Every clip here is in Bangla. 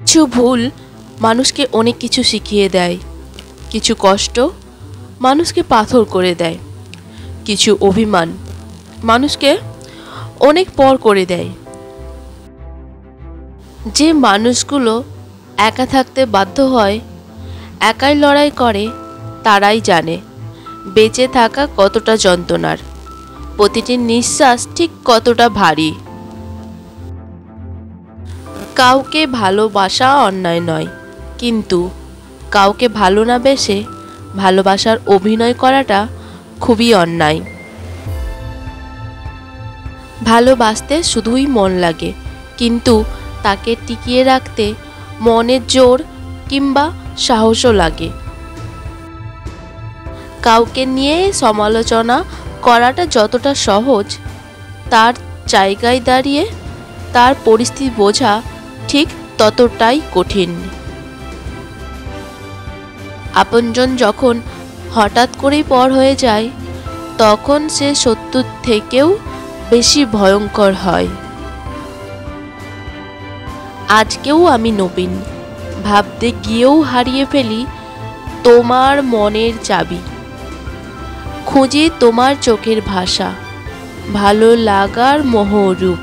কিছু ভুল মানুষকে অনেক কিছু শিখিয়ে দেয়, কিছু কষ্ট মানুষকে পাথর করে দেয়, কিছু অভিমান মানুষকে অনেক পর করে দেয়। যে মানুষগুলো একা থাকতে বাধ্য হয়, একাই লড়াই করে, তারাই জানে বেঁচে থাকা কতটা যন্ত্রণার, প্রতিটি নিঃশ্বাস ঠিক কতটা ভারী। কাউকে ভালোবাসা অন্যায় নয়, কিন্তু কাউকে ভালো না বেসে ভালোবাসার অভিনয় করাটা খুবই অন্যায়। ভালোবাসতে শুধুই মন লাগে, কিন্তু তাকে টিকিয়ে রাখতে মনের জোর কিংবা সাহসও লাগে। কাউকে নিয়ে সমালোচনা করাটা যতটা সহজ, তার জায়গায় দাঁড়িয়ে তার পরিস্থিতি বোঝা ঠিক ততটাই কঠিন। আপনজন যখন হঠাৎ করেই পর হয়ে যায়, তখন সে শত্রুর থেকেও বেশি ভয়ঙ্কর হয়। আজকেও আমি নবীন, ভাবতে গিয়েও হারিয়ে ফেলি তোমার মনের চাবি, খুঁজি তোমার চোখের ভাষা, ভালো লাগার মোহরূপ।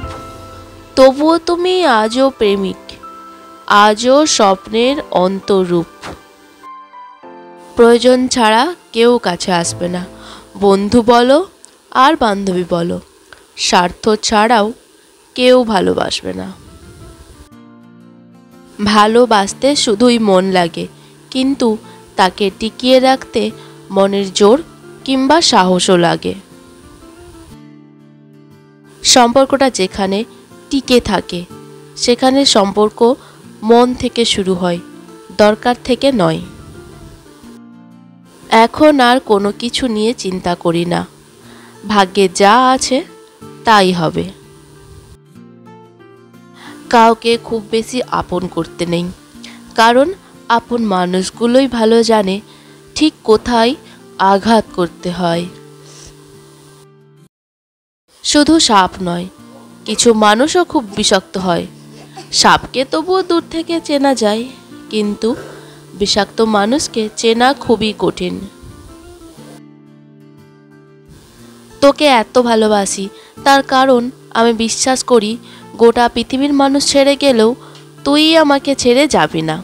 তবুও তুমি আজও প্রেমিক, আজও স্বপ্নের অন্তরূপ। প্রয়োজন ছাড়া কেউ কাছে আসবে না, বন্ধু বলো আর বান্ধবী বলো, স্বার্থ ছাড়াও কেউ ভালোবাসবে না। ভালোবাসতে শুধুই মন লাগে, কিন্তু তাকে টিকিয়ে রাখতে মনের জোর কিংবা সাহসও লাগে। সম্পর্কটা যেখানে টিকে থাকে, সেখানে সম্পর্ক মন থেকে শুরু হয়, দরকার থেকে নয়। এখন আর কোনো কিছু নিয়ে চিন্তা করি না, ভাগ্যে যা আছে তাই হবে। কাউকে খুব বেশি আপন করতে নেই, কারণ আপন মানুষগুলোই ভালো জানে ঠিক কোথায় আঘাত করতে হয়। শুধু সাপ নয়, কিছু মানুষও খুব বিষাক্ত হয়। সাপকে তবুও দূর থেকে চেনা যায়, কিন্তু বিষাক্ত মানুষকে চেনা খুবই কঠিন। তোকে এত ভালোবাসি, তার কারণ আমি বিশ্বাস করি গোটা পৃথিবীর মানুষ ছেড়ে গেলেও তুই আমাকে ছেড়ে যাবি না।